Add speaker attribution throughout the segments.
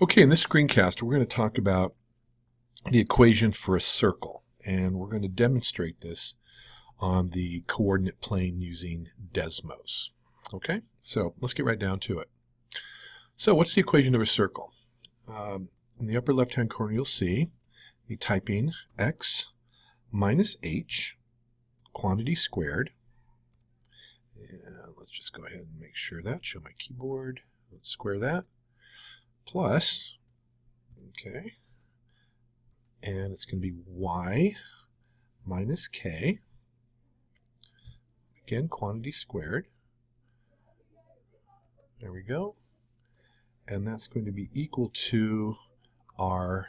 Speaker 1: Okay, in this screencast, we're going to talk about the equation for a circle, and we're going to demonstrate this on the coordinate plane using Desmos. Okay, so let's get right down to it. So what's the equation of a circle? In the upper left-hand corner, you'll see me typing x minus h, quantity squared. And let's just go ahead and make sure that, show my keyboard. Let's square that. Plus, okay, and it's going to be y minus k, again, quantity squared. There we go. And that's going to be equal to r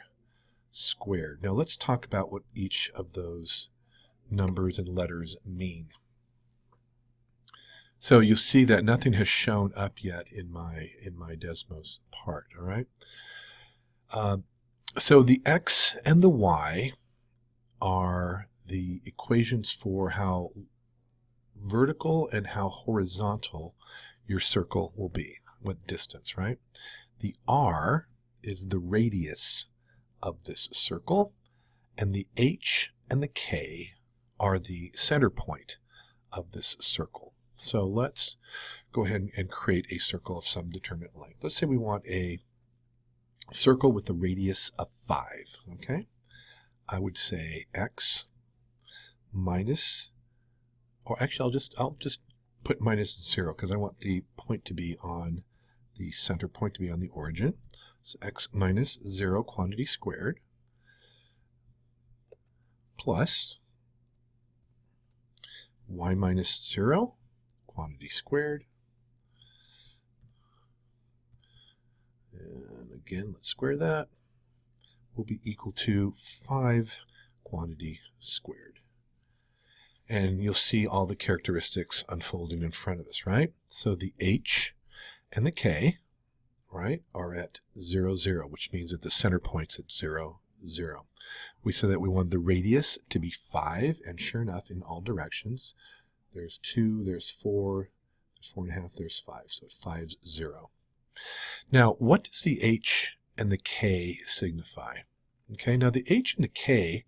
Speaker 1: squared. Now let's talk about what each of those numbers and letters mean. So you'll see that nothing has shown up yet in my Desmos part, all right? So the x and the y are the equations for how vertical and how horizontal your circle will be, what distance, right? The r is the radius of this circle, and the h and the k are the center point of this circle. So let's go ahead and create a circle of some determinate length. Let's say we want a circle with a radius of 5, okay? I would say x minus, or actually I'll just put minus 0 because I want the point to be on the center point to be on the origin. So x minus 0 quantity squared plus y minus 0 quantity squared. And again, let's square that. Will be equal to 5 quantity squared. And you'll see all the characteristics unfolding in front of us, right? So the h and the k, right, are at 0, 0, which means that the center point's at 0, 0. We said that we wanted the radius to be 5, and sure enough, in all directions, there's 2, there's 4, there's 4.5, there's 5, so 5's 0. Now, what does the h and the k signify? Okay, now the h and the k,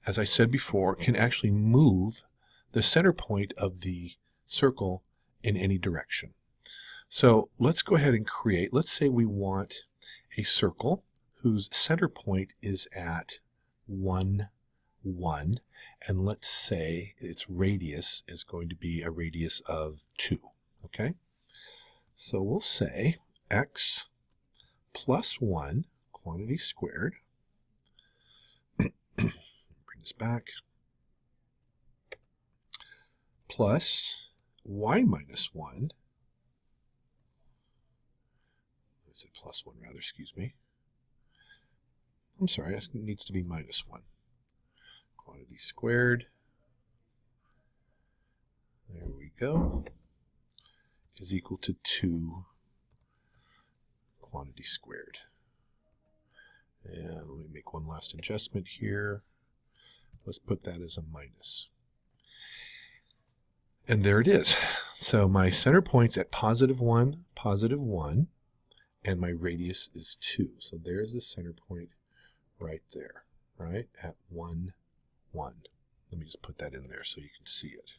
Speaker 1: as I said before, can actually move the center point of the circle in any direction. So let's go ahead and create, let's say we want a circle whose center point is at 1, 1, and let's say its radius is going to be a radius of 2, okay? So we'll say x plus 1 quantity squared, bring this back, plus y minus 1, I said plus 1 rather, excuse me. I'm sorry, it needs to be minus 1. Quantity squared, there we go, is equal to 2 quantity squared. And let me make one last adjustment here. Let's put that as a minus. And there it is. So my center point's at positive 1, and my radius is 2. So there's the center point right there, right, at 1, 1. Let me just put that in there so you can see it.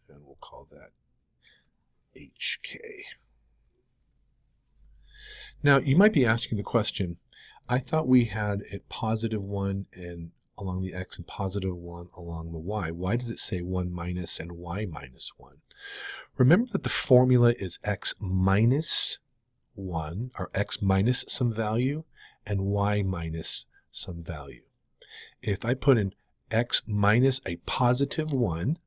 Speaker 1: And we'll call that HK. Now, you might be asking the question, I thought we had at positive 1 and along the x and positive 1 along the y. Why does it say 1 minus and y minus 1? Remember that the formula is x minus 1, or x minus some value, and y minus some value. If I put in x minus a positive 1,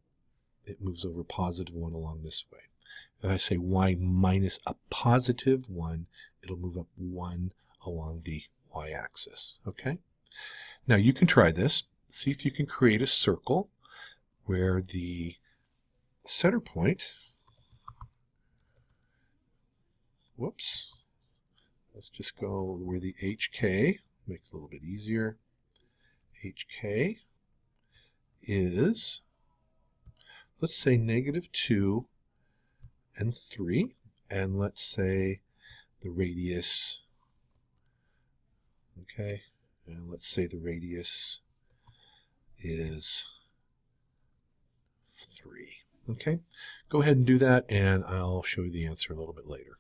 Speaker 1: it moves over positive 1 along this way. If I say y minus a positive 1, it'll move up 1 along the y-axis, okay? Now you can try this. See if you can create a circle where the center point, whoops, let's just go where the HK, make it a little bit easier. HK is, let's say, -2 and 3, and let's say the radius, okay, and let's say the radius is 3. Okay, go ahead and do that, and I'll show you the answer a little bit later.